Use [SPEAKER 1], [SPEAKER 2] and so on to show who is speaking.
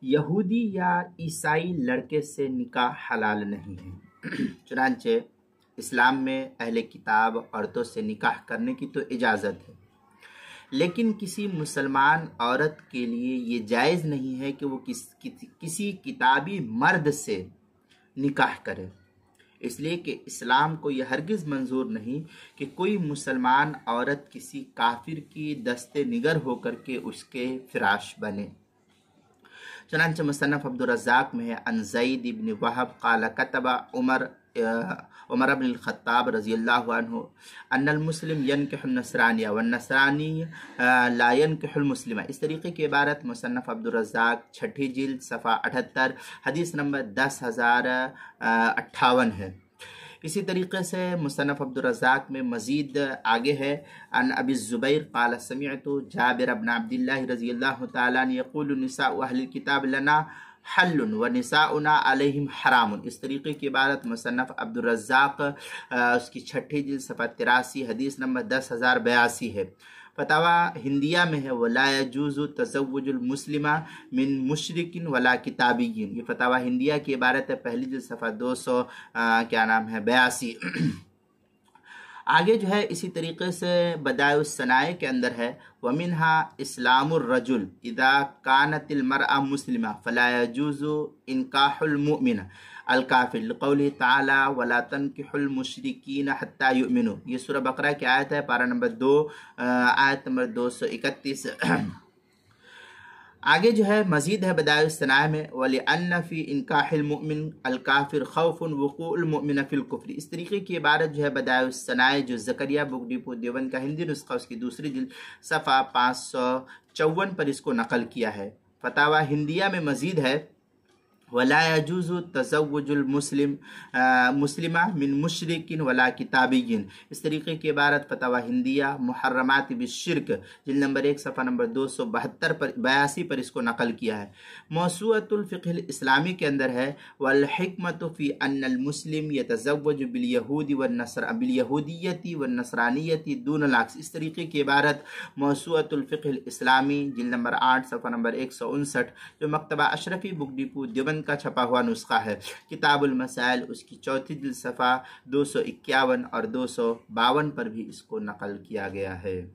[SPEAKER 1] یہودی یا عیسائی لڑکے سے نکاح حلال نہیں ہے۔ چنانچہ اسلام میں اہل کتاب عورتوں سے نکاح کرنے کی تو اجازت ہے، لیکن کسی مسلمان عورت کے لیے یہ جائز نہیں ہے کہ وہ کسی کتابی مرد سے نکاح کرے، اس لیے کہ اسلام کو یہ ہرگز منظور نہیں کہ کوئی مسلمان عورت کسی کافر کی دست نگر ہو کر کے اس کے فراش بنے۔ چنانچہ مصنف عبدالرزاق میں ہے عن زید بن وہب قال کتب عمر بن الخطاب رضی اللہ عنہ ان المسلم ينكح النصرانیہ والنصرانی لا ينكح المسلمہ۔ اس طریقے کی عبارت مصنف عبدالرزاق چھٹی جلد صفحہ 78 حدیث نمبر 10,058 ہے۔ اسی طریقے سے مصنف عبدالرزاق میں مزید آگے ہے عن ابی الزبیر قال سمعت جابر بن عبداللہ رضی اللہ تعالیٰ عنہ یقول نساء اہل الکتاب لنا حل ونساؤنا علیہم حرام۔ اس طریقے کی عبارت مصنف عبدالرزاق اس کی چھٹی جلد صفحہ 83 حدیث نمبر 10,082 ہے۔ فتاوی ہندیہ میں ہے ولا يجوز تزوج المسلمہ من مشرک ولا کتابی۔ یہ فتاوی ہندیہ کی عبارت ہے، پہلی جلد صفحہ 82 آگے جو ہے اسی طریقے سے بدائع الصنائع کے اندر ہے وَمِنْهَا إِسْلَامُ الرَّجُلِ إِذَا كَانَتِ الْمَرْأَةُ مُسْلِمَةً فَلَا يَجُوزُ إِنْكَاحُ الْمُؤْمِنِ الْكَافِرِ لِقَوْلِهِ تَعَالَى وَلَا تَنْكِحُوا الْمُشْرِكِينَ حَتَّى يُؤْمِنُوا۔ یہ سورہ بقرہ کی آیت ہے، پارہ نمبر 2 آیت نمبر 231۔ آگے جو ہے مزید ہے بدائع الصنائع میں وَلِأَنَّ فِي إِنْكَاحِ الْمُؤْمِنِ الْكَافِرِ خَوْفٌ وُقُوعُ الْمُؤْمِنِ فِي الْكُفْرِ۔ اس طریقے کی عبارت جو ہے بدائع الصنائع جو زکریا بک ڈپو دیوبند کا ہندی نسخہ اس کی دوسری جلد صفحہ 554 پر اس کو نقل کیا ہے۔ فتاوی ہندیہ میں مزید ہے ولا يجوز تزوج المسلم مسلمہ من مشرک ولا کتابی۔ اس طریقے کی عبارت فتاوی ہندیہ محرمات بالشرک جلد نمبر 1 صفحہ نمبر 282 پر اس کو نقل کیا ہے۔ موسوعۃ الفقہ الاسلامی کے اندر ہے والحکمۃ فی ان المسلم یتزوج بالیہودیۃ والنصرانیۃ دون العکس۔ اس طریقے کی عبارت موسوعۃ الفقہ الاسلامی جلد نمبر 8 صفحہ نمبر 159 جو مکتبہ اشرفی بک ڈپو دیوبند کا چھپا ہوا نسخہ ہے۔ کتاب المسائل اس کی چوتھی جلد صفحہ 251 اور 252 پر بھی اس کو نقل کیا گیا ہے۔